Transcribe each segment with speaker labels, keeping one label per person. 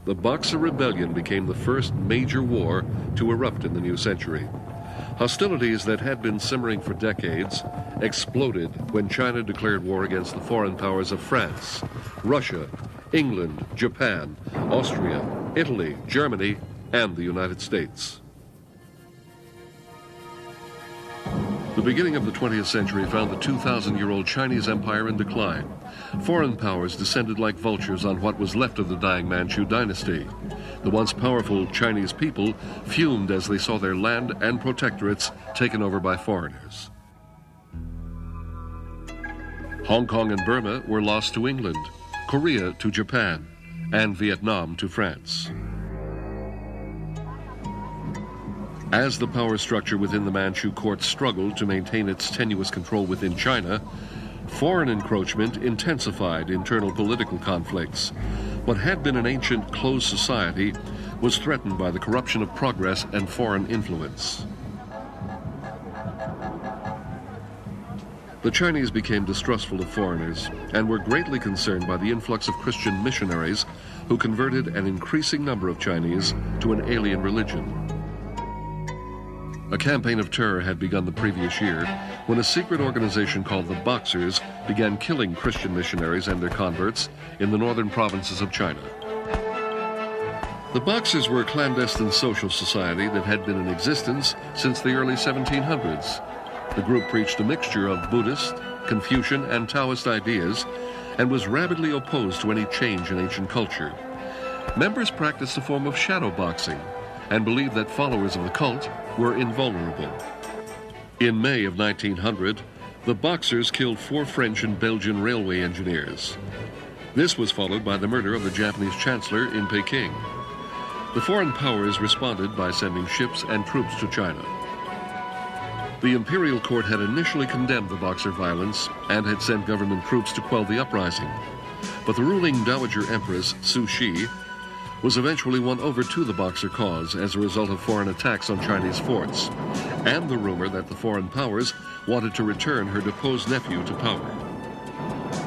Speaker 1: the Boxer Rebellion became the first major war to erupt in the new century. Hostilities that had been simmering for decades exploded when China declared war against the foreign powers of France, Russia, England, Japan, Austria, Italy, Germany, and the United States. The beginning of the 20th century found the 2,000-year-old Chinese empire in decline. Foreign powers descended like vultures on what was left of the dying Manchu dynasty. The once powerful Chinese people fumed as they saw their land and protectorates taken over by foreigners. Hong Kong and Burma were lost to England, Korea to Japan, and Vietnam to France. As the power structure within the Manchu court struggled to maintain its tenuous control within China, foreign encroachment intensified internal political conflicts. What had been an ancient closed society was threatened by the corruption of progress and foreign influence. The Chinese became distrustful of foreigners and were greatly concerned by the influx of Christian missionaries who converted an increasing number of Chinese to an alien religion. A campaign of terror had begun the previous year when a secret organization called the Boxers began killing Christian missionaries and their converts in the northern provinces of China. The Boxers were a clandestine social society that had been in existence since the early 1700s. The group preached a mixture of Buddhist, Confucian, and Taoist ideas and was rabidly opposed to any change in ancient culture. Members practiced a form of shadow boxing and believed that followers of the cult were invulnerable. In May of 1900, the Boxers killed 4 French and Belgian railway engineers. This was followed by the murder of the Japanese chancellor in Peking. The foreign powers responded by sending ships and troops to China. The imperial court had initially condemned the Boxer violence and had sent government troops to quell the uprising. But the ruling Dowager Empress, Cixi, was eventually won over to the Boxer cause as a result of foreign attacks on Chinese forts, and the rumor that the foreign powers wanted to return her deposed nephew to power.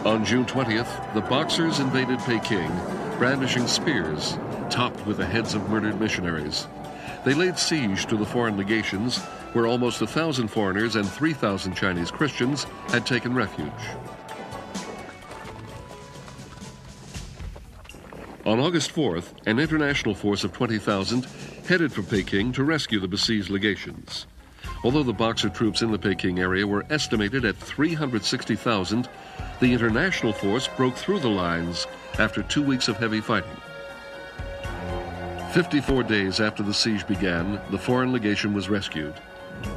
Speaker 1: On June 20th, the Boxers invaded Peking, brandishing spears topped with the heads of murdered missionaries. They laid siege to the foreign legations, where almost 1,000 foreigners and 3,000 Chinese Christians had taken refuge. On August 4th, an international force of 20,000 headed for Peking to rescue the besieged legations. Although the Boxer troops in the Peking area were estimated at 360,000, the international force broke through the lines after 2 weeks of heavy fighting. 54 days after the siege began, the foreign legation was rescued.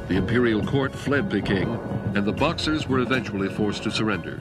Speaker 1: The imperial court fled Peking, and the Boxers were eventually forced to surrender.